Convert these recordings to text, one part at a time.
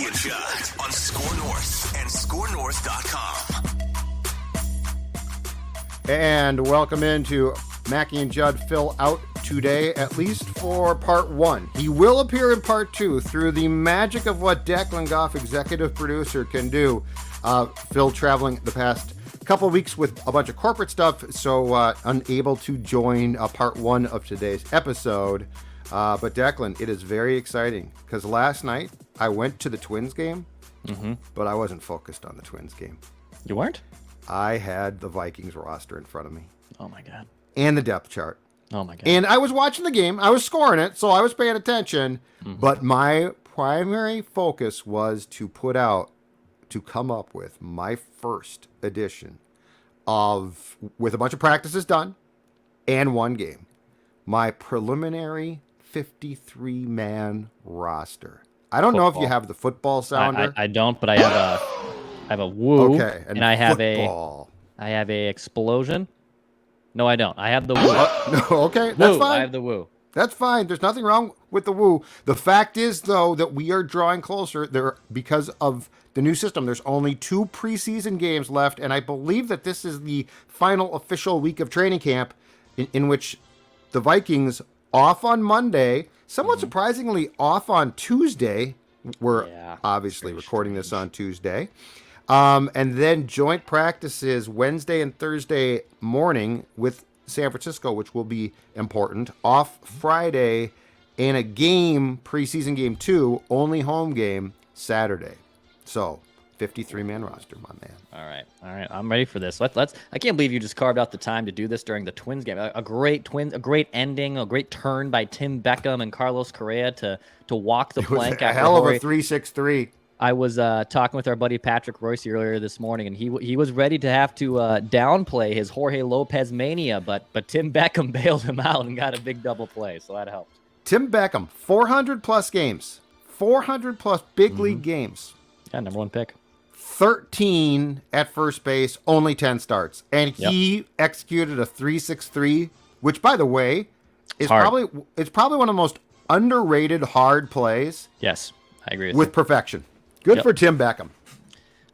Bisi and Judd on SKOR North and SKORNorth.com. And welcome into Mackie and Judd fill out today, at least for part one. He will appear in part two through the magic of what Declan Goff, executive producer, can do. Phil traveling the past couple of weeks with a bunch of corporate stuff, so unable to join part one of today's episode. But Declan, it is very exciting because last night I went to the Twins game, but I wasn't focused on the Twins game. You weren't? I had the Vikings roster in front of me. Oh, my God. And the depth chart. Oh, my God. And I was watching the game. I was scoring it, so I was paying attention. But my primary focus was to come up with my first edition with a bunch of practices done and one game. My preliminary 53-man roster. I don't know if you have the football sounder. I don't, but I have a woo. Okay, and I have football. I have a explosion. No, I don't. I have the woo. No, okay, that's woo. fine. I have the woo. That's fine. There's nothing wrong with the woo. The fact is, though, that we are drawing closer there because of the new system. There's only 2 preseason games left, and I believe that this is the final official week of training camp in which the Vikings off on Monday, somewhat surprisingly off on Tuesday. We're obviously recording this on Tuesday. And then joint practices Wednesday and Thursday morning with San Francisco, which will be important. Off Friday, and a game, preseason game 2, only home game Saturday. So, 53-man roster, my man. All right. I'm ready for this. Let's. I can't believe you just carved out the time to do this during the Twins game. A great ending, a great turn by Tim Beckham and Carlos Correa to walk the plank. It was a hell of a 3-6-3. I was talking with our buddy Patrick Royce earlier this morning, and he was ready to have to downplay his Jorge Lopez mania, but Tim Beckham bailed him out and got a big double play, so that helped. Tim Beckham, 400-plus games. 400-plus big league games. Yeah, number 1 pick. 13 at first base, only 10 starts. And he executed a 3-6-3, which, by the way, is probably one of the most underrated hard plays. Yes, I agree with perfection. Good for Tim Beckham.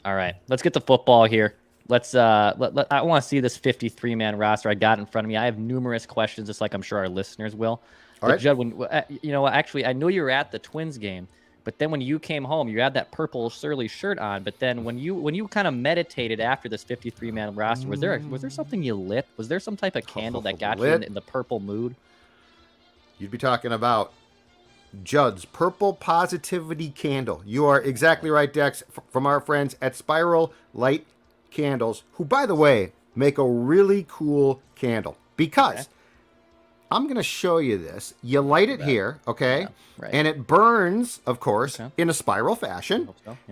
All right, let's get the football here. Let's. I want to see this 53-man roster I got in front of me. I have numerous questions, just like I'm sure our listeners will. All right. Judd, actually, I know you were at the Twins game, but then when you came home, you had that purple Surly shirt on. But then when you kind of meditated after this 53-man roster, was there something you lit? Was there some type of candle that got you in the purple mood? You'd be talking about Judd's Purple Positivity Candle. You are exactly right, Dex, from our friends at Spiral Light Candles, who, by the way, make a really cool candle. Because I'm going to show you this. You light it here, okay? Yeah, right. And it burns, of course, in a spiral fashion.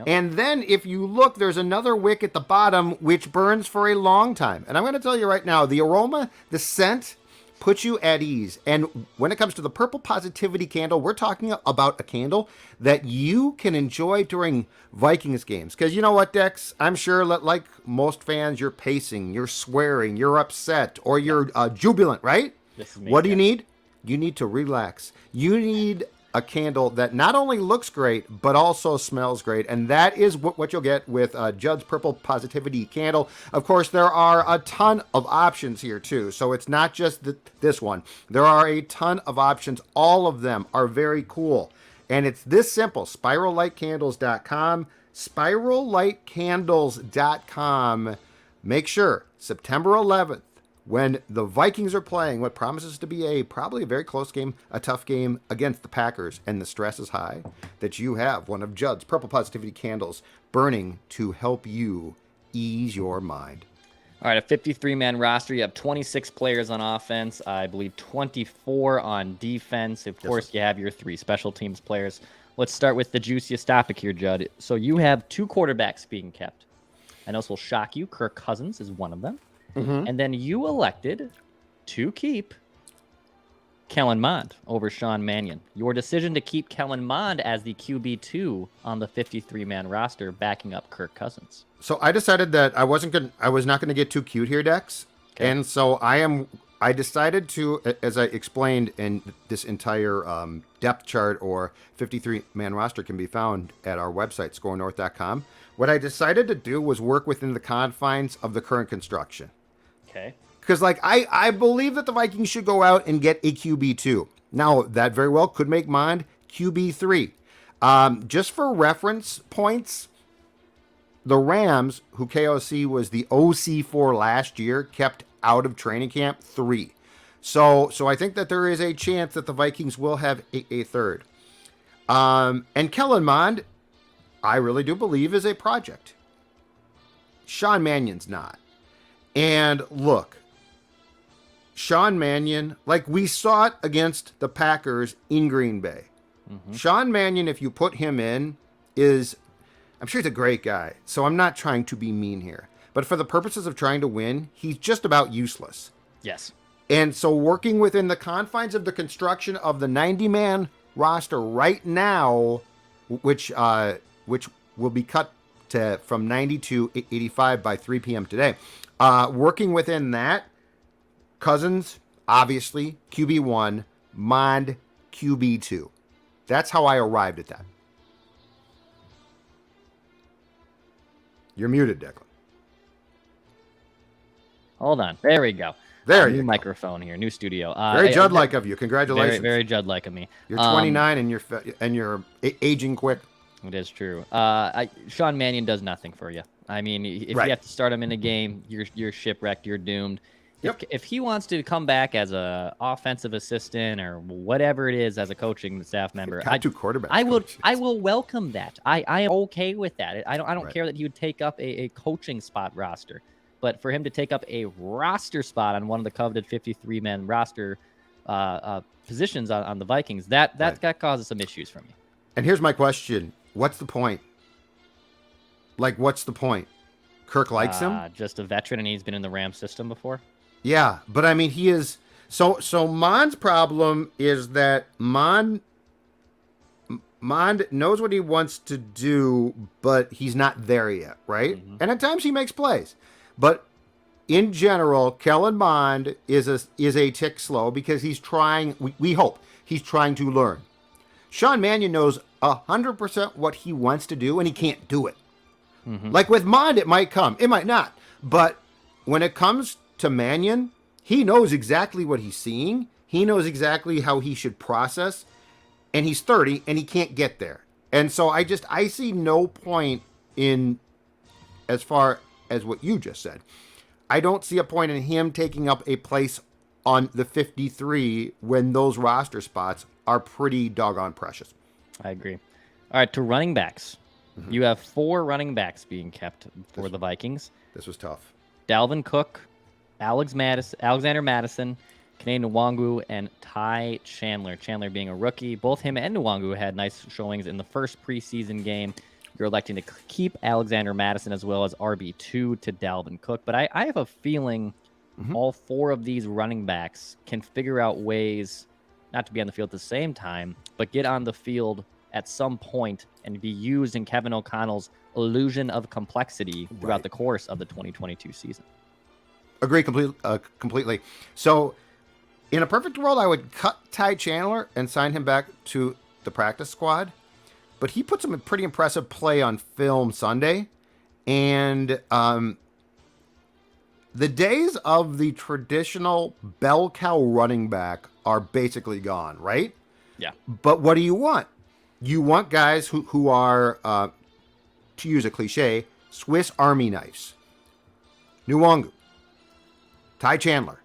And then if you look, there's another wick at the bottom, which burns for a long time. And I'm going to tell you right now, the aroma, the scent, puts you at ease. And when it comes to the Purple Positivity Candle, we're talking about a candle that you can enjoy during Vikings games. Because you know what, Dex? I'm sure that, like most fans, you're pacing, you're swearing, you're upset, or you're jubilant, right? What do you need? You need to relax. You need a candle that not only looks great, but also smells great. And that is what you'll get with Judd's Purple Positivity Candle. Of course, there are a ton of options here, too. So it's not just this one. There are a ton of options. All of them are very cool. And it's this simple. SpiralLightCandles.com. SpiralLightCandles.com. Make sure, September 11th, when the Vikings are playing what promises to be probably a very close game, a tough game against the Packers, and the stress is high, that you have one of Judd's Purple Positivity Candles burning to help you ease your mind. All right, a 53-man roster. You have 26 players on offense. I believe 24 on defense. Of course, you have your 3 special teams players. Let's start with the juiciest topic here, Judd. So you have 2 quarterbacks being kept. I know this will shock you. Kirk Cousins is one of them. And then you elected to keep Kellen Mond over Sean Mannion. Your decision to keep Kellen Mond as the QB2 on the 53-man roster, backing up Kirk Cousins. So I decided that I was not going to get too cute here, Dex. Okay. And so I am I decided to, as I explained in this entire depth chart or 53-man roster can be found at our website, SKORNorth.com. What I decided to do was work within the confines of the current construction. Okay. Because, like, I believe that the Vikings should go out and get a QB2. Now, that very well could make Mond QB3. Just for reference points, the Rams, who KOC was the OC for last year, kept out of training camp 3. So I think that there is a chance that the Vikings will have a third. And Kellen Mond, I really do believe, is a project. Sean Mannion's not. And look, Sean Mannion, like we saw it against the Packers in Green Bay. Mm-hmm. Sean Mannion, if you put him in, I'm sure he's a great guy, so I'm not trying to be mean here. But for the purposes of trying to win, he's just about useless. Yes. And so working within the confines of the construction of the 90-man roster right now, which will be cut from 90 to 85 by 3 p.m. today, working within that, Cousins, obviously, QB1, Mond, QB2. That's how I arrived at that. You're muted, Declan. Hold on. There we go. There you new go. microphone here, new studio. Very Judd-like of you. Congratulations. Very, very Judd-like of me. You're 29 and you're aging quick. It is true. Sean Mannion does nothing for you. I mean, if you have to start him in a game, you're shipwrecked. You're doomed. Yep. If he wants to come back as a offensive assistant or whatever it is as a coaching staff member, I will welcome that. I am okay with that. I don't care that he would take up a coaching spot roster, but for him to take up a roster spot on one of the coveted 53-man roster positions on the Vikings, that causes some issues for me. And here's my question: what's the point? Like, what's the point? Kirk likes him. Just a veteran, and he's been in the Rams system before. Yeah, but I mean, he is so Mond's problem is that Mond knows what he wants to do, but he's not there yet, right? Mm-hmm. And at times he makes plays. But in general, Kellen Mond is a tick slow because he's trying, we hope, he's trying to learn. Sean Mannion knows 100% what he wants to do, and he can't do it. Mm-hmm. Like with Mond, it might come. It might not. But when it comes to Mannion, he knows exactly what he's seeing. He knows exactly how he should process. And he's 30, and he can't get there. And so I see no point in, as far as what you just said, I don't see a point in him taking up a place on the 53 when those roster spots are pretty doggone precious. I agree. All right, to running backs. Mm-hmm. You have 4 running backs being kept for the Vikings. This was tough. Dalvin Cook, Alexander Madison, Kene Nwangu, and Ty Chandler. Chandler being a rookie. Both him and Nwangu had nice showings in the first preseason game. You're electing to keep Alexander Madison as well as RB2 to Dalvin Cook. But I have a feeling all 4 of these running backs can figure out ways not to be on the field at the same time, but get on the field at some point and be used in Kevin O'Connell's illusion of complexity throughout the course of the 2022 season. Agree completely. So, in a perfect world, I would cut Ty Chandler and sign him back to the practice squad. But he put some pretty impressive play on film Sunday. And the days of the traditional bell cow running back are basically gone, right? Yeah. But what do you want? You want guys who are, to use a cliche, Swiss Army knives. Nwangu. Ty Chandler.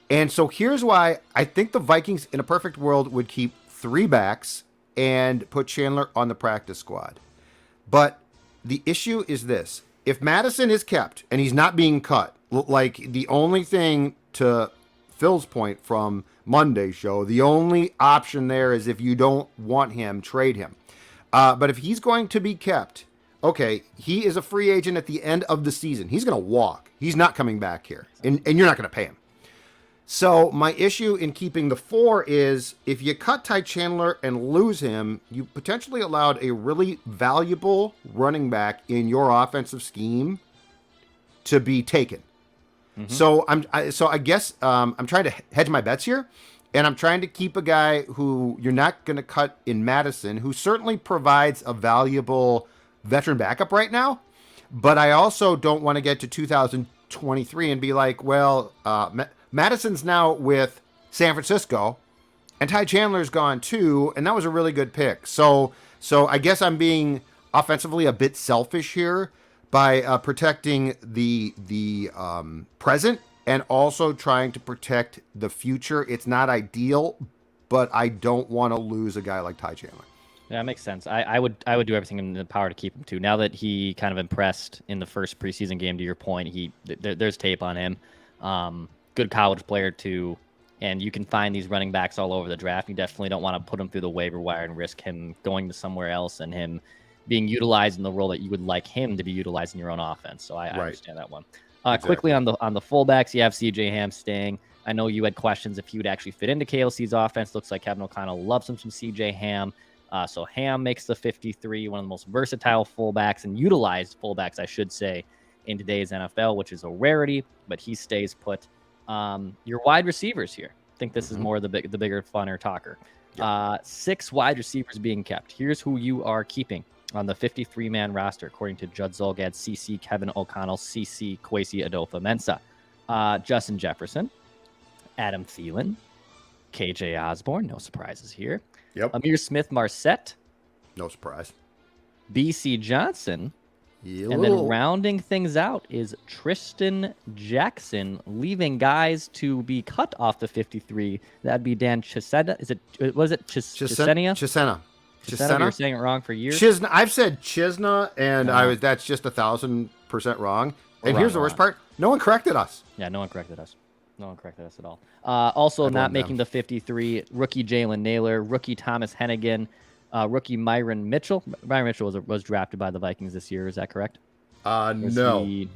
And so here's why I think the Vikings in a perfect world would keep 3 backs and put Chandler on the practice squad. But the issue is this. If Madison is kept and he's not being cut, like the only thing, to Phil's point from Monday's show, the only option there is if you don't want him, trade him. But if he's going to be kept, okay, he is a free agent at the end of the season. He's going to walk. He's not coming back here, and you're not going to pay him. So my issue in keeping the 4 is if you cut Ty Chandler and lose him, you potentially allowed a really valuable running back in your offensive scheme to be taken. So I guess I'm trying to hedge my bets here, and I'm trying to keep a guy who you're not going to cut in Madison, who certainly provides a valuable veteran backup right now. But I also don't want to get to 2023 and be like, well, Madison's now with San Francisco, and Ty Chandler's gone too, and that was a really good pick. So I guess I'm being offensively a bit selfish here by protecting the present and also trying to protect the future. It's not ideal, but I don't want to lose a guy like Ty Chandler. Yeah, that makes sense. I would do everything in the power to keep him too. Now that he kind of impressed in the first preseason game, to your point, there's tape on him. Good college player too, and you can find these running backs all over the draft. You definitely don't want to put him through the waiver wire and risk him going to somewhere else and him being utilized in the role that you would like him to be utilized in your own offense. So I understand that one. Exactly. Quickly on the fullbacks, you have CJ Ham staying. I know you had questions if he would actually fit into KLC's offense. Looks like Kevin O'Connell loves him some CJ Ham. So Ham makes the 53, one of the most versatile fullbacks and utilized fullbacks, I should say, in today's NFL, which is a rarity, but he stays put. Your wide receivers here. I think this is more the bigger, funner talker. 6 wide receivers being kept. Here's who you are keeping on the 53-man roster, according to Judd Zolgad, CC Kevin O'Connell, CC Kwesi Adolpha-Mensah. Justin Jefferson, Adam Thielen, KJ Osborne, no surprises here. Yep. Amir Smith-Marset, No surprise. Bisi Johnson, and then rounding things out is Tristan Jackson, leaving guys to be cut off the 53. That'd be Dan Chisena. Chisena? Chisena. Chisena. You're saying it wrong for years. Chisna. I've said Chisna, and that's just 1,000% wrong. And here's the worst part: no one corrected us. Yeah, no one corrected us. No one corrected us at all. Also not making the 53, rookie Jalen Naylor, rookie Thomas Hennigan, rookie Myron Mitchell. Myron Mitchell was drafted by the Vikings this year. Is that correct? No. He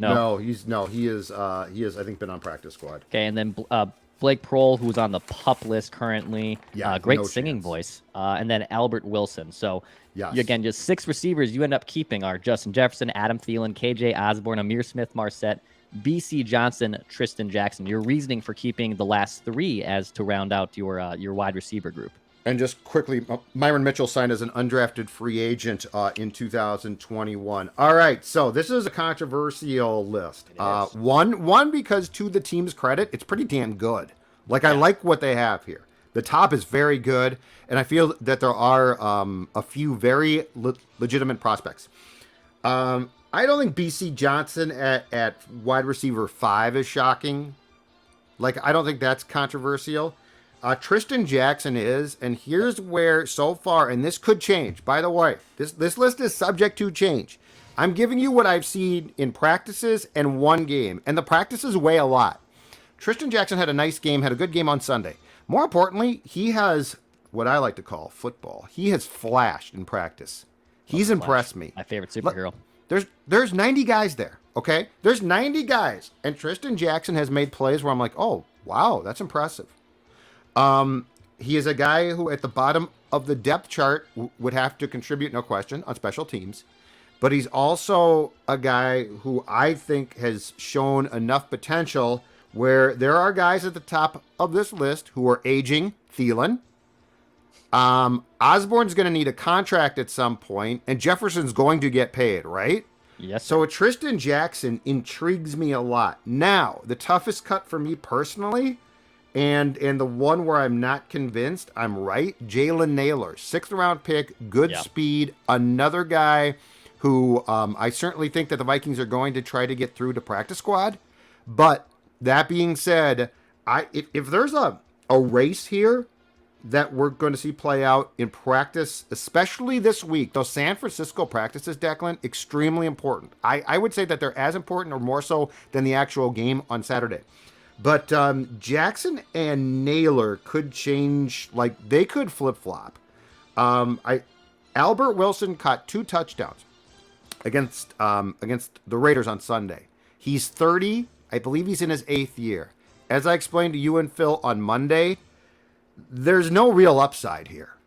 is I think been on practice squad. Okay, and then Blake Prohl, who's on the PUP list currently. Yeah, great singing voice. And then Albert Wilson. So again, just 6 receivers you end up keeping are Justin Jefferson, Adam Thielen, KJ Osborne, Amir Smith-Marset, Bisi Johnson, Tristan Jackson. Your reasoning for keeping the last 3 as to round out your wide receiver group. And just quickly, Myron Mitchell signed as an undrafted free agent in 2021. All right, so this is a controversial list. One because to the team's credit, it's pretty damn good. I like what they have here. The top is very good, and I feel that there are a few very legitimate prospects. I don't think Bisi Johnson at wide receiver 5 is shocking. I don't think that's controversial. Tristan Jackson is, and here's where so far, and this could change. By the way, this list is subject to change. I'm giving you what I've seen in practices and one game, and the practices weigh a lot. Tristan Jackson had a nice game, had a good game on Sunday. More importantly, he has what I like to call football. He has flashed in practice. He's impressed me. My favorite superhero. There's 90 guys there, okay? There's 90 guys, and Tristan Jackson has made plays where I'm like, oh, wow, that's impressive. He is a guy who at the bottom of the depth chart would have to contribute, no question, on special teams. But he's also a guy who I think has shown enough potential where there are guys at the top of this list who are aging. Thielen. Osborne's going to need a contract at some point, and Jefferson's going to get paid, right? Yes. So Tristan Jackson intrigues me a lot. Now, the toughest cut for me personally, and the one where I'm not convinced, I'm right, Jalen Naylor, 6th round pick, good speed, another guy who I certainly think that the Vikings are going to try to get through to practice squad. But that being said, if there's a race here that we're going to see play out in practice, especially this week, those San Francisco practices, Declan, extremely important. I would say that they're as important or more so than the actual game on Saturday. But Jackson and Naylor could change, they could flip-flop. Albert Wilson caught 2 touchdowns against the Raiders on Sunday. He's 30. I believe he's in his 8th year. As I explained to you and Phil on Monday, there's no real upside here.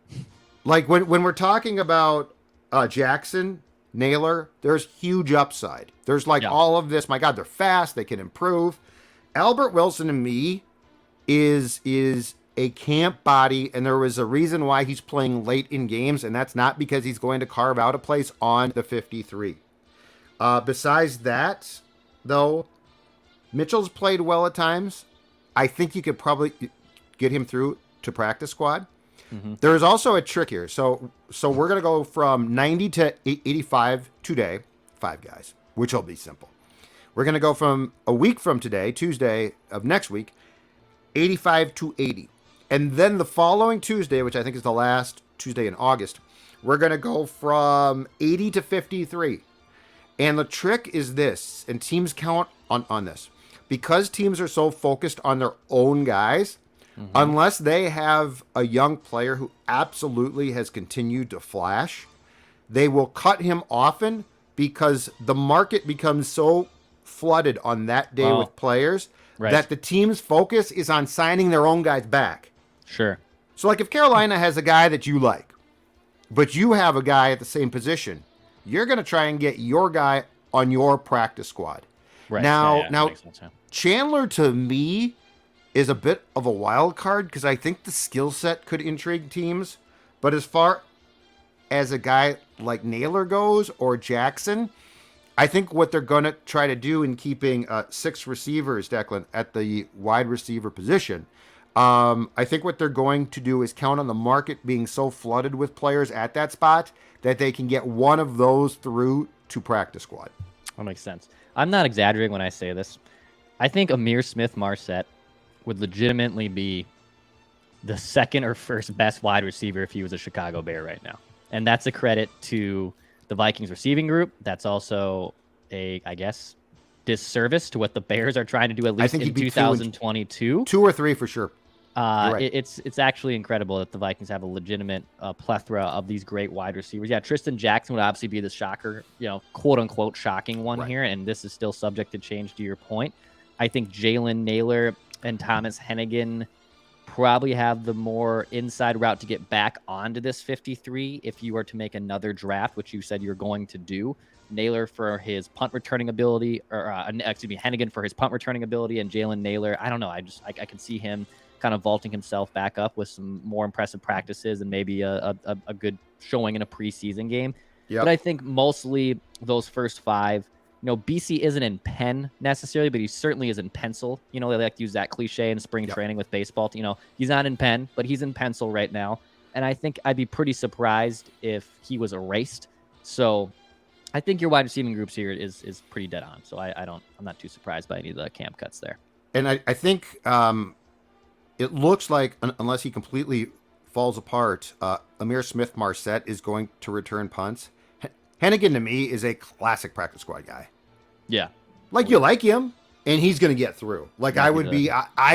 When we're talking about Jackson, Naylor, there's huge upside. There's all of this. My God, they're fast. They can improve. Albert Wilson to me is a camp body, and there was a reason why he's playing late in games, and that's not because he's going to carve out a place on the 53. Besides that, though, Mitchell's played well at times. I think you could probably get him through to practice squad. Mm-hmm. There is also a trick here. So we're going to go from 90 to 85 today, 5 guys, which will be simple. We're going to go from a week from today, Tuesday of next week, 85 to 80. And then the following Tuesday, which I think is the last Tuesday in August, we're going to go from 80 to 53. And the trick is this, and teams count on this. Because teams are so focused on their own guys, unless they have a young player who absolutely has continued to flash, they will cut him often because the market becomes so flooded on that day with players that the team's focus is on signing their own guys back. Sure. So, like, if Carolina has a guy that you like, but you have a guy at the same position, you're going to try and get your guy on your practice squad. Right. Now, makes sense, yeah. Chandler, to me, is a bit of a wild card because I think the skill set could intrigue teams. But as far as a guy like Naylor goes or Jackson, I think what they're going to try to do in keeping 6 receivers, Declan, at the wide receiver position, I think what they're going to do is count on the market being so flooded with players at that spot that they can get one of those through to practice squad. That makes sense. I'm not exaggerating when I say this. I think Amir Smith-Marset would legitimately be the second or first best wide receiver if he was a Chicago Bear right now. And that's a credit to the Vikings receiving group. That's also a, I guess, disservice to what the Bears are trying to do, at least in 2022. 2 or 3 for sure. Right. It's actually incredible that the Vikings have a legitimate plethora of these great wide receivers. Yeah, Tristan Jackson would obviously be the shocker, quote unquote shocking one here, and this is still subject to change. To your point, I think Jalen Naylor and Thomas Hennigan probably have the more inside route to get back onto this 53 if you were to make another draft, which you said you're going to do. Naylor for his punt returning ability, or Hennigan for his punt returning ability, and Jalen Naylor, I don't know. I can see him kind of vaulting himself back up with some more impressive practices and maybe a good showing in a preseason game. Yep. But I think mostly those first 5, Bisi isn't in pen necessarily, but he certainly is in pencil. They like to use that cliche in spring training with baseball. He's not in pen, but he's in pencil right now. And I think I'd be pretty surprised if he was erased. So I think your wide receiving groups here is pretty dead on. So I'm not too surprised by any of the camp cuts there. And I think it looks like, unless he completely falls apart, Amir Smith-Marset is going to return punts. Hennigan, to me, is a classic practice squad guy. Yeah. You like him, and he's going to get through. I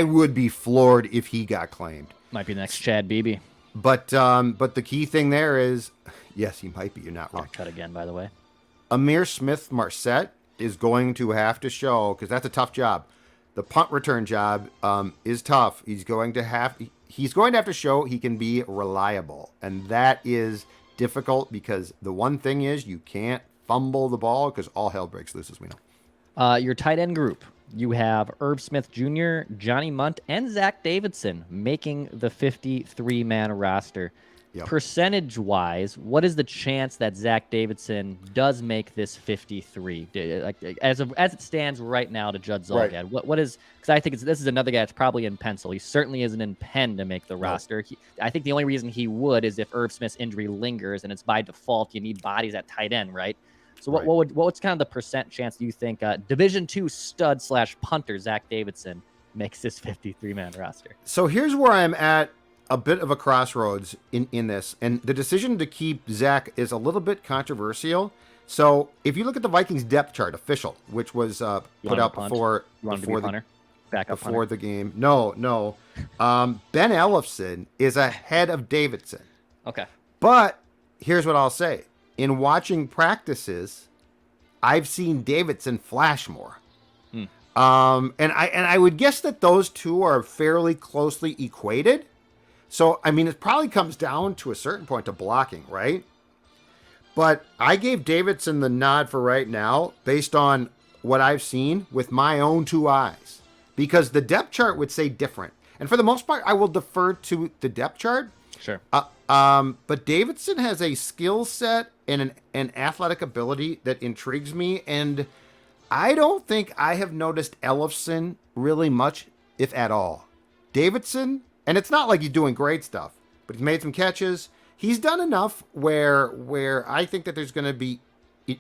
would be floored if he got claimed. Might be the next Chad Beebe. But the key thing there is, yes, he might be. You're not wrong. Cut again, by the way. Amir Smith-Marset is going to have to show, because that's a tough job. The punt return job is tough. He's going to have to show he can be reliable, and that is difficult because the one thing is you can't fumble the ball because all hell breaks loose, as we know. Your tight end group, you have Herb Smith Jr., Johnny Munt, and Zach Davidson making the 53-man roster. Yep. Percentage-wise, what is the chance that Zach Davidson does make this 53? As it stands right now to Judd Zulgad, right. What is? Because I think this is another guy that's probably in pencil. He certainly isn't in pen to make the roster. I think the only reason he would is if Herb Smith's injury lingers, and it's by default you need bodies at tight end, right? So what's kind of the percent chance do you think Division II stud / punter Zach Davidson makes this 53-man roster? So here's where I'm at. A bit of a crossroads in this, and the decision to keep Zach is a little bit controversial. So if you look at the Vikings depth chart, official, which was put out before the game. No. Ben Ellefson is ahead of Davidson. Okay. But here's what I'll say. In watching practices, I've seen Davidson flash more. And I would guess that those two are fairly closely equated. So, it probably comes down to a certain point to blocking, right? But I gave Davidson the nod for right now based on what I've seen with my own 2 eyes. because the depth chart would say different. And for the most part, I will defer to the depth chart. Sure. But Davidson has a skill set and an athletic ability that intrigues me. And I don't think I have noticed Ellefson really much, if at all. Davidson, and it's not like he's doing great stuff, but he's made some catches. He's done enough where I think that there's going to be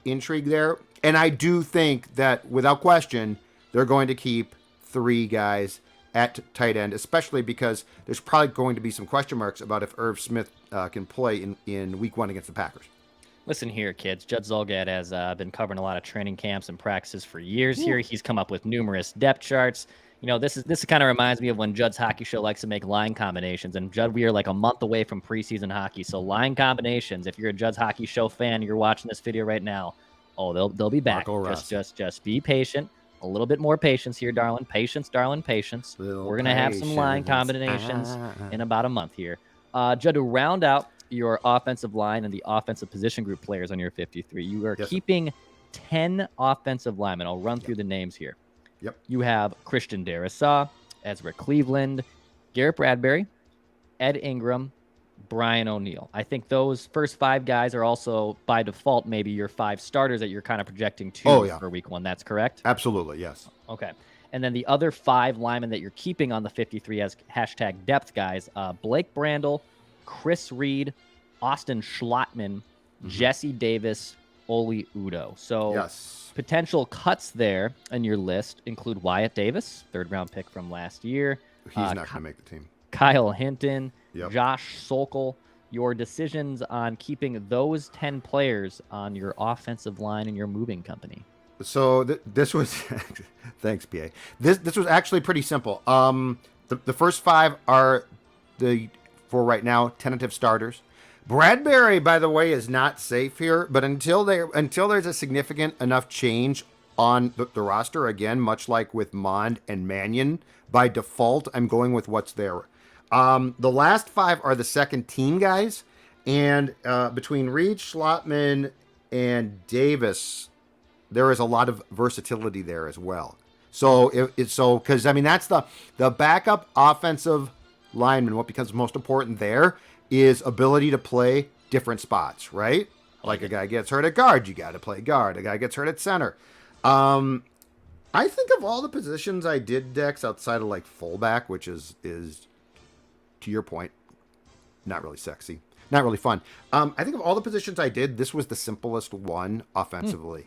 intrigue there. And I do think that, without question, they're going to keep 3 guys at tight end, especially because there's probably going to be some question marks about if Irv Smith can play in week 1 against the Packers. Listen here, kids. Judd Zulgad has been covering a lot of training camps and practices for years here. He's come up with numerous depth charts. You know, this kind of reminds me of when Judd's Hockey Show likes to make line combinations. And Judd, we are like a month away from preseason hockey. So line combinations, if you're a Judd's Hockey Show fan, you're watching this video right now, they'll be back. Just be patient. A little bit more patience here, darling. Patience, darling, patience. We're going to have some line combinations in about a month here. Judd, to round out your offensive line and the offensive position group players on your 53, you are keeping 10 offensive linemen. I'll run through the names here. Yep. You have Christian Darrisaw, Ezra Cleveland, Garrett Bradbury, Ed Ingram, Brian O'Neill. I think those first 5 guys are also, by default, maybe your 5 starters that you're kind of projecting to for week 1. That's correct? Absolutely, yes. Okay. And then the other 5 linemen that you're keeping on the 53 as #depth guys, Blake Brandel, Chris Reed, Austin Schlottman, Jesse Davis, Oli Udo. So potential cuts there in your list include Wyatt Davis, 3rd-round pick from last year. He's not going to make the team. Kyle Hinton, Josh Sokol. Your decisions on keeping those 10 players on your offensive line and your moving company. So this was, thanks, PA. This was actually pretty simple. The first 5 are for right now, tentative starters. Bradbury, by the way, is not safe here, but until there's a significant enough change on the roster, again, much like with Mond and Mannion, by default, I'm going with what's there. The last 5 are the second team guys, and between Reed, Schlottman, and Davis, there is a lot of versatility there as well. So because I mean that's the backup offensive lineman. What becomes most important there is ability to play different spots, right? Like a guy gets hurt at guard, you got to play guard. A guy gets hurt at center. I think of all the positions I did, Dex, outside of like fullback, which is to your point, not really sexy, not really fun. I think of all the positions I did, this was the simplest one offensively.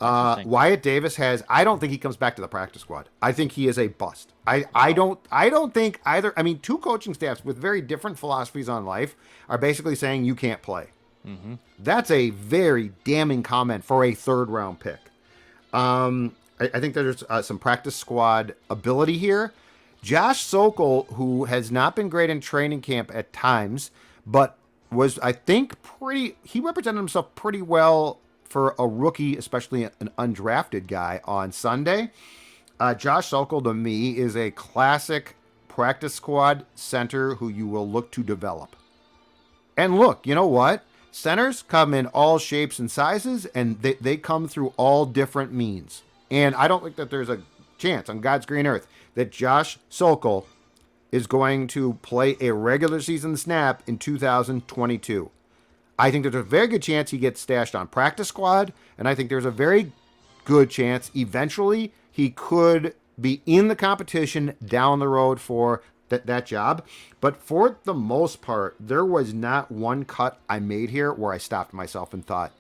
Wyatt Davis I don't think he comes back to the practice squad. I think he is a bust. I don't think either. I mean, 2 coaching staffs with very different philosophies on life are basically saying you can't play. That's a very damning comment for a 3rd-round pick. I think there's some practice squad ability here. Josh Sokol, who has not been great in training camp at times, but was, I think, he represented himself pretty well for a rookie, especially an undrafted guy on Sunday. Josh Sokol, to me, is a classic practice squad center who you will look to develop. And look, you know what? Centers come in all shapes and sizes, and they come through all different means. And I don't think that there's a chance on God's green earth that Josh Sokol is going to play a regular season snap in 2022. I think there's a very good chance he gets stashed on practice squad, and I think there's a very good chance eventually he could be in the competition down the road for that job. But for the most part, there was not one cut I made here where I stopped myself and thought,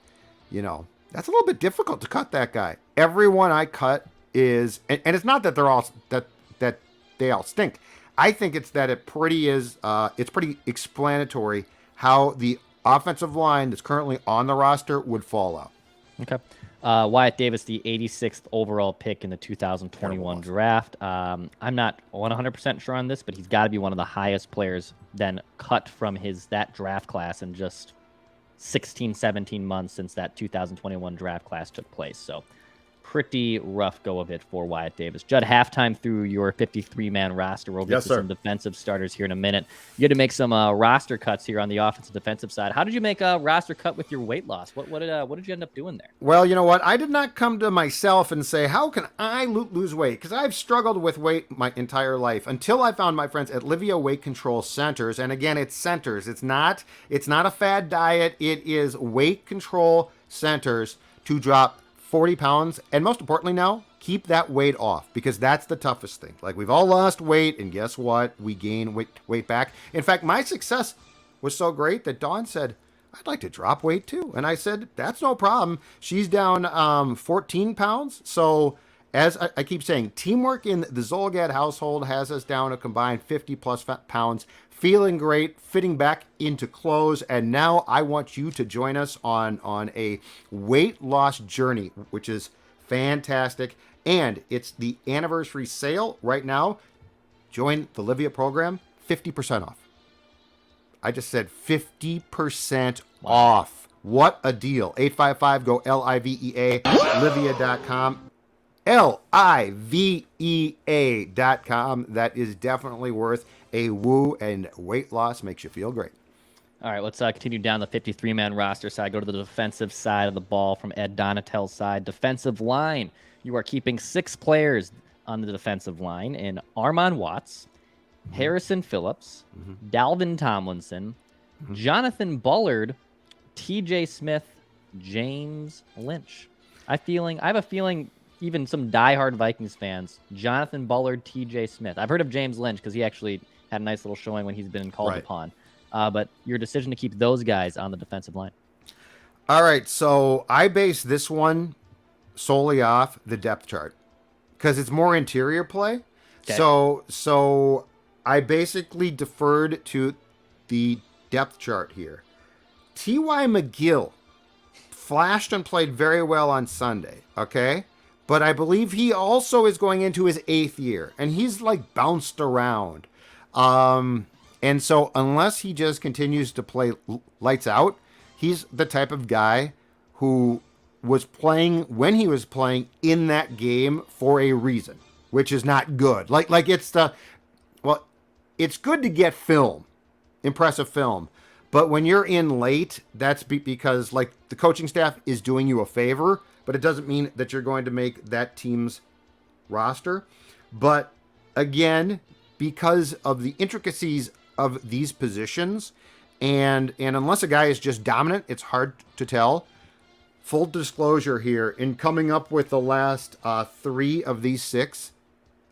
that's a little bit difficult to cut that guy. Everyone I cut is, and it's not that they're all that they all stink. I think it's that it's pretty explanatory how the offensive line that's currently on the roster would fall out. Okay. Wyatt Davis, the 86th overall pick in the 2021 draft. I'm not 100% sure on this, but he's got to be one of the highest players then cut from that draft class in just 16, 17 months since that 2021 draft class took place. So pretty rough go of it for Wyatt Davis. Judd, halftime through your 53-man roster. We'll get to some defensive starters here in a minute. You had to make some roster cuts here on the offensive defensive side. How did you make a roster cut with your weight loss? What did you end up doing there? Well, you know what? I did not come to myself and say, how can I lose weight? Because I've struggled with weight my entire life until I found my friends at Livia Weight Control Centers. And again, it's centers. It's not a fad diet. It is weight control centers to drop 40 pounds, and most importantly now, keep that weight off, because that's the toughest thing. Like, we've all lost weight, and guess what? We gain weight back. In fact, my success was so great that Dawn said, I'd like to drop weight too. And I said, that's no problem. She's down 14 pounds. So as I keep saying, teamwork in the Zolgad household has us down a combined 50 plus pounds, feeling great, fitting back into clothes. And now I want you to join us on a weight loss journey, which is fantastic. And it's the anniversary sale right now. Join the Livia program, 50% off. I just said 50% off. What a deal. 855 go LIVEA, Livia.com. LIVEA.com. That is definitely worth a woo, and weight loss makes you feel great. All right, let's continue down the 53-man roster side. Go to the defensive side of the ball from Ed Donatel's side. Defensive line. You are keeping 6 players on the defensive line in Armon Watts, Harrison Phillips, Dalvin Tomlinson, Jonathan Bullard, TJ Smith, James Lynch. I have a feeling even some diehard Vikings fans, Jonathan Bullard, TJ Smith. I've heard of James Lynch because he actually had a nice little showing when he's been called upon. But your decision to keep those guys on the defensive line. All right, so I base this one solely off the depth chart because it's more interior play. Okay. So I basically deferred to the depth chart here. T.Y. Mcgill flashed and played very well on Sunday, okay? But I believe he also is going into his 8th year, and he's like bounced around. And so unless he just continues to play lights out, he's the type of guy who was playing when he was playing in that game for a reason, which is not good. Like it's it's good to get film, impressive film. But when you're in late, that's because like the coaching staff is doing you a favor, but it doesn't mean that you're going to make that team's roster. But again, because of the intricacies of these positions, and unless a guy is just dominant, it's hard to tell. Full disclosure here, in coming up with the last 3 of these 6,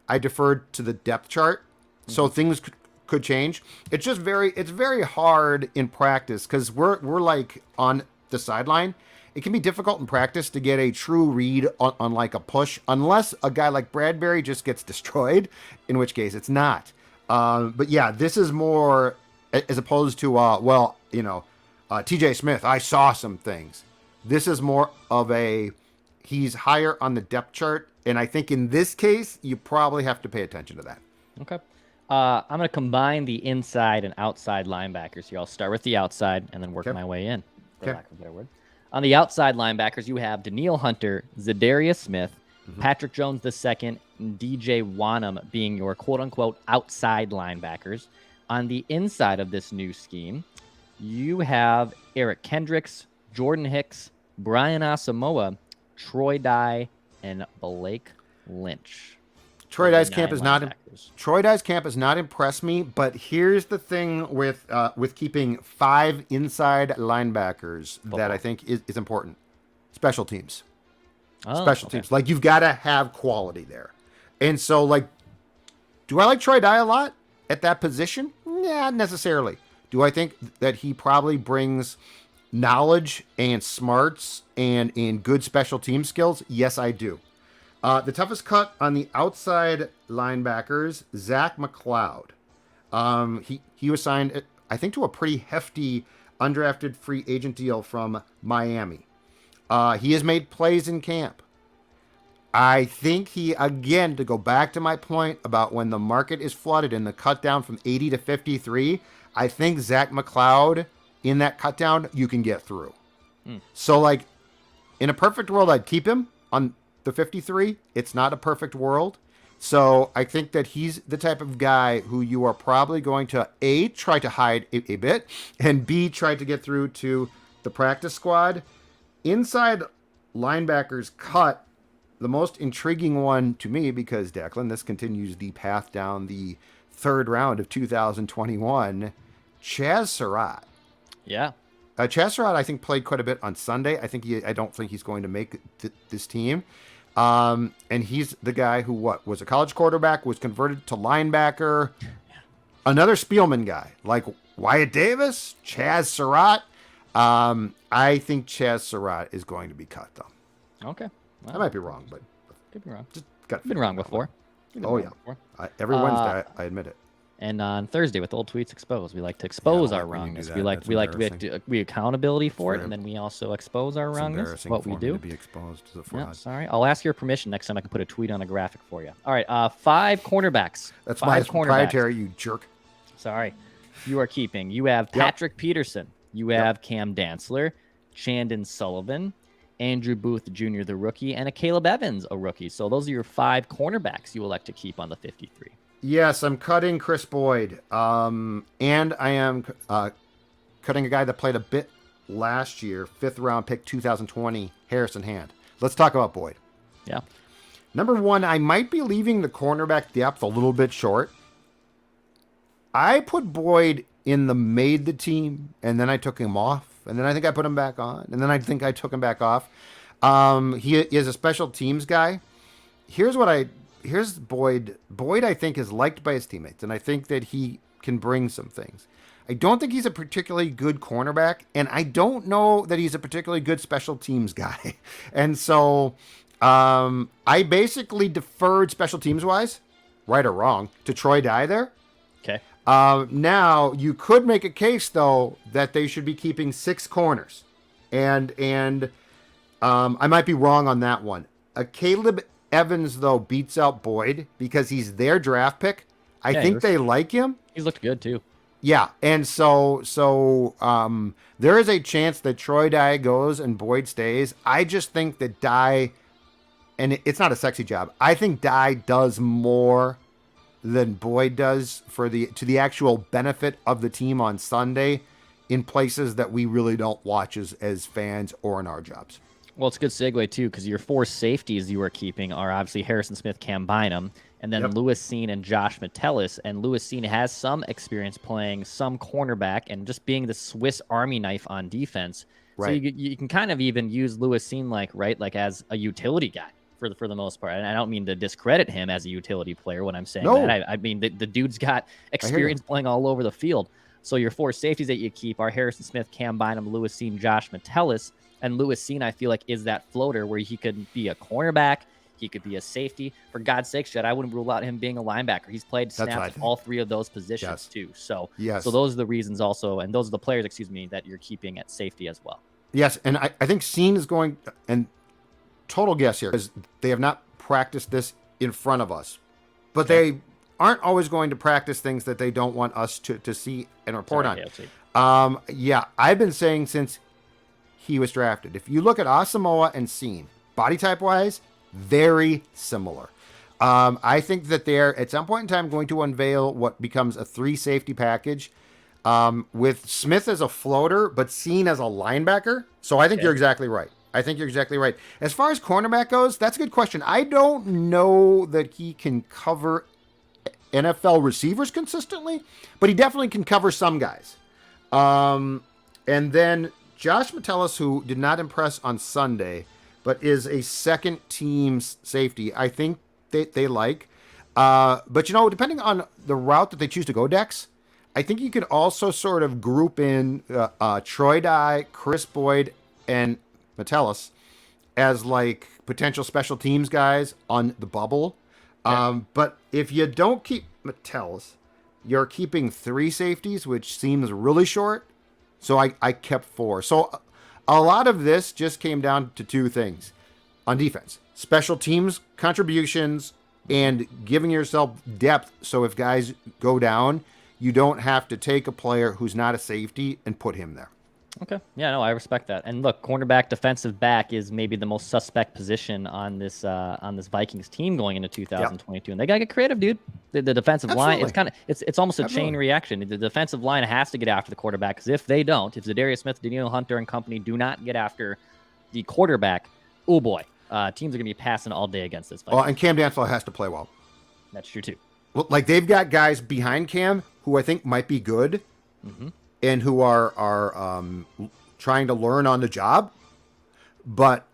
I deferred to the depth chart, so things could change. It's just very hard in practice because we're like on the sideline. It can be difficult in practice to get a true read on like a push, unless a guy like Bradbury just gets destroyed, in which case it's not. But yeah, this is more as opposed to TJ Smith. I saw some things. This is more of he's higher on the depth chart, and I think in this case you probably have to pay attention to that. Okay. I'm going to combine the inside and outside linebackers here. I'll start with the outside and then work my way in, for lack of a better word. On the outside linebackers, you have Daniil Hunter, Zadarius Smith, Patrick Jones II, and DJ Wanham being your quote-unquote outside linebackers. On the inside of this new scheme, you have Eric Kendricks, Jordan Hicks, Brian Asamoah, Troy Dye, and Blake Lynch. Troy Dye's camp has not impressed me, but here's the thing with keeping 5 inside linebackers that I think is important. Special teams. Special teams. Like, you've got to have quality there. And so, like, do I like Troy Dye a lot at that position? Not necessarily. Do I think that he probably brings knowledge and smarts and good special team skills? Yes, I do. The toughest cut on the outside linebackers, Zach McLeod. He was signed, I think, to a pretty hefty undrafted free agent deal from Miami. He has made plays in camp. I think again, to go back to my point about when the market is flooded and the cut down from 80 to 53, I think Zach McLeod, in that cut down, you can get through. So, like, in a perfect world, I'd keep him on the 53. It's not a perfect world. So I think that he's the type of guy who you are probably going to, A, try to hide a bit, and B, try to get through to the practice squad. Inside linebackers cut, the most intriguing one to me, because, Declan, this continues the path down the third round of 2021, Chaz Surratt. Yeah. Chaz Surratt, I think, played quite a bit on Sunday. I don't think he's going to make this team. And he's the guy who was a college quarterback, was converted to linebacker. Another Spielman guy, like Wyatt Davis, Chaz Surratt. I think Chaz Surratt is going to be cut, though. Okay. Well, I might be wrong, but could be wrong. Just been wrong before. Oh, yeah. Every Wednesday, I admit it. And on Thursday with Old Tweets Exposed, we like to expose our wrongness. We like we accountability for it, and then we also expose our wrongness. What we do. To be exposed as a fraud. Yeah, sorry. I'll ask your permission next time I can put a tweet on a graphic for you. All right, 5 cornerbacks. That's five my proprietary, you jerk. Sorry. You are keeping. You have Patrick Peterson. You have Cam Dantzler, Chandon Sullivan, Andrew Booth Jr., the rookie, and a Caleb Evans, a rookie. So those are your 5 cornerbacks you elect to keep on the 53. Yes, I'm cutting Chris Boyd. And I am cutting a guy that played a bit last year, 5th round pick 2020, Harrison Hand. Let's talk about Boyd. Yeah. Number 1, I might be leaving the cornerback depth a little bit short. I put Boyd in the made the team, and then I took him off, and then I think I put him back on, and then I think I took him back off. He is a special teams guy. Here's Boyd. Boyd, I think, is liked by his teammates, and I think that he can bring some things. I don't think he's a particularly good cornerback, and I don't know that he's a particularly good special teams guy. And so I basically deferred special teams-wise, right or wrong, to Troy Dye there. Okay. Now, you could make a case, though, that they should be keeping 6 corners. And I might be wrong on that one. Caleb Evans, though, beats out Boyd because he's their draft pick. I think they like him. He's looked good, too. Yeah, and so there is a chance that Troy Dye goes and Boyd stays. I just think that Dye, and it's not a sexy job, I think Dye does more than Boyd does to the actual benefit of the team on Sunday in places that we really don't watch as fans or in our jobs. Well, it's a good segue, too, because your 4 safeties you are keeping are obviously Harrison Smith, Cam Bynum, and then Lewis Cine and Josh Mattellus. And Lewis Cine has some experience playing some cornerback and just being the Swiss Army knife on defense. Right. So you can kind of even use Lewis Cine like as a utility guy for the most part. And I don't mean to discredit him as a utility player when I'm saying that. I mean, the dude's got experience playing all over the field. So your 4 safeties that you keep are Harrison Smith, Cam Bynum, Lewis Cine, Josh Mattellus. And Lewis Cine, I feel like, is that floater where he could be a cornerback, he could be a safety. For God's sake, Judd, I wouldn't rule out him being a linebacker. He's played snaps all 3 of those positions too. So, so those are the reasons also, and those are the players, that you're keeping at safety as well. Yes, and I think Cine is going, and total guess here, because they have not practiced this in front of us, but they aren't always going to practice things that they don't want us to see and report on. I've been saying since he was drafted, if you look at Asamoah and Cine, body type wise, very similar. I think that they're at some point in time going to unveil what becomes a 3 safety package with Smith as a floater, but Cine as a linebacker. So I think you're exactly right. As far as cornerback goes, that's a good question. I don't know that he can cover NFL receivers consistently, but he definitely can cover some guys. And then Josh Mattellus, who did not impress on Sunday, but is a second team safety, I think they like. But, depending on the route that they choose to go, Dex, I think you could also sort of group in Troy Dye, Chris Boyd, and Mattellus as like potential special teams guys on the bubble. But if you don't keep Mattellus, you're keeping 3 safeties, which seems really short. So I kept 4. So a lot of this just came down to 2 things on defense: special teams contributions and giving yourself depth. So if guys go down, you don't have to take a player who's not a safety and put him there. Okay. Yeah, no, I respect that. And look, cornerback, defensive back is maybe the most suspect position on this Vikings team going into 2022. And they gotta get creative, dude. The defensive line, it's almost a chain reaction. The defensive line has to get after the quarterback, because if they don't, if Zadarius Smith, Daniel Hunter, and company do not get after the quarterback, oh boy, teams are gonna be passing all day against this Vikings. Well, and Cam Dantzler has to play well. That's true too. Well, like, they've got guys behind Cam who I think might be good. Mm-hmm. And who are trying to learn on the job. But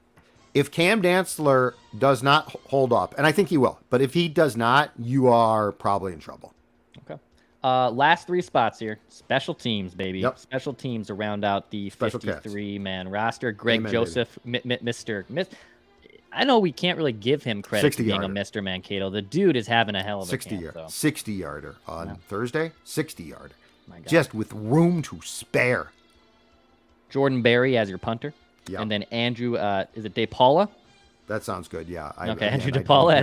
if Cam Dantzler does not hold up, and I think he will, but if he does not, you are probably in trouble. Okay. Last three spots here. Special teams, baby. Yep. Special teams to round out the 53-man roster. Greg Joseph, I know we can't really give him credit for being a Mr. Mankato. The dude is having a hell of a camp. 60-yarder on Thursday. 60-yarder. Just with room to spare. Jordan Berry as your punter. Yep. And then Andrew, is it DePaula? That sounds good, yeah. Andrew DePaula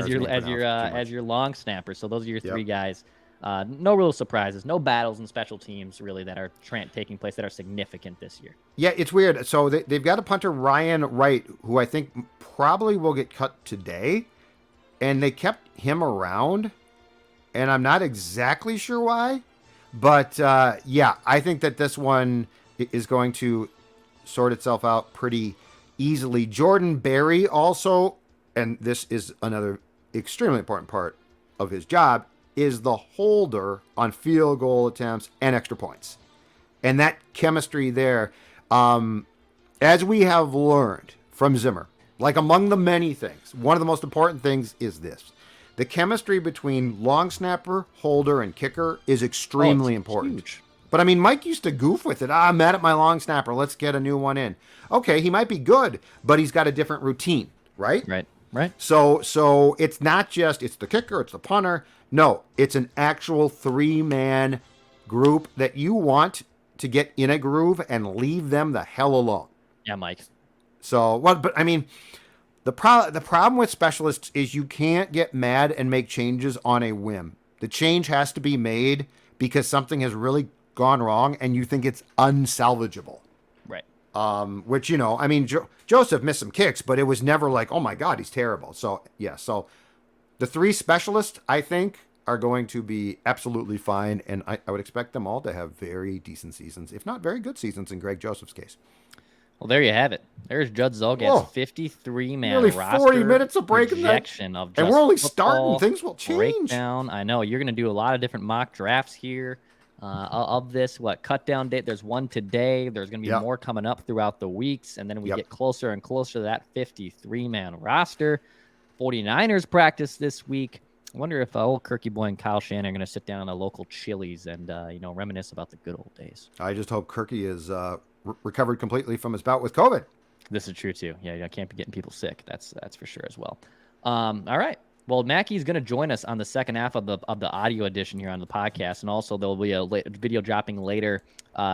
as your long snapper. So those are your three guys. No real surprises. No battles in special teams, really, that are taking place that are significant this year. Yeah, it's weird. So they've got a punter, Ryan Wright, who I think probably will get cut today. And they kept him around. And I'm not exactly sure why. But, I think that this one is going to sort itself out pretty easily. Jordan Berry also, and this is another extremely important part of his job, is the holder on field goal attempts and extra points. And that chemistry there, as we have learned from Zimmer, like among the many things, one of the most important things is this. The chemistry between long snapper, holder, and kicker is extremely important. Huge. But, I mean, Mike used to goof with it. I'm mad at my long snapper. Let's get a new one in. Okay, he might be good, but he's got a different routine, right? Right. So it's not just, it's the kicker, it's the punter. No, it's an actual three-man group that you want to get in a groove and leave them the hell alone. Yeah, Mike. So, but I mean... The problem with specialists is you can't get mad and make changes on a whim. The change has to be made because something has really gone wrong and you think it's unsalvageable. Right. Which, I mean, Joseph missed some kicks, but it was never like, oh my God, he's terrible. So, yeah, so the three specialists, I think, are going to be absolutely fine. And I would expect them all to have very decent seasons, if not very good seasons in Greg Joseph's case. Well, there you have it. There's Judd Zulgat's 53-man nearly roster 40 minutes of breaking projection that. Of and we're only starting. Things will change. Breakdown. I know. You're going to do a lot of different mock drafts here of this. Cut down date? There's one today. There's going to be more coming up throughout the weeks. And then we get closer and closer to that 53-man roster. 49ers practice this week. I wonder if old Kirky Boy and Kyle Shannon are going to sit down in a local Chili's and, reminisce about the good old days. I just hope Kirky is... recovered completely from his bout with COVID. This is true too. Yeah, I can't be getting people sick. That's for sure as well. All right. Well, Mackey's going to join us on the second half of the audio edition here on the podcast, and also there'll be a video dropping later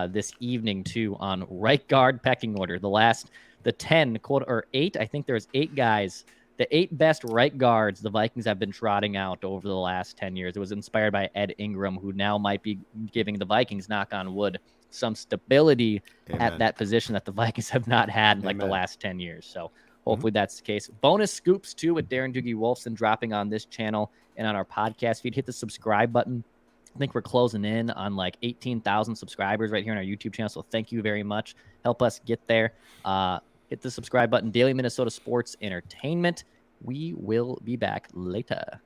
this evening too on right guard pecking order. The 10 or 8. I think there's 8 guys. The 8 best right guards the Vikings have been trotting out over the last 10 years. It was inspired by Ed Ingram, who now might be giving the Vikings, knock on wood, some stability at that position that the Vikings have not had in the last 10 years. So hopefully that's the case. Bonus scoops too with Darren Doogie Wolfson dropping on this channel and on our podcast feed. Hit the subscribe button. I think we're closing in on 18,000 subscribers right here on our YouTube channel. So thank you very much. Help us get there. Hit the subscribe button. Daily Minnesota Sports Entertainment. We will be back later.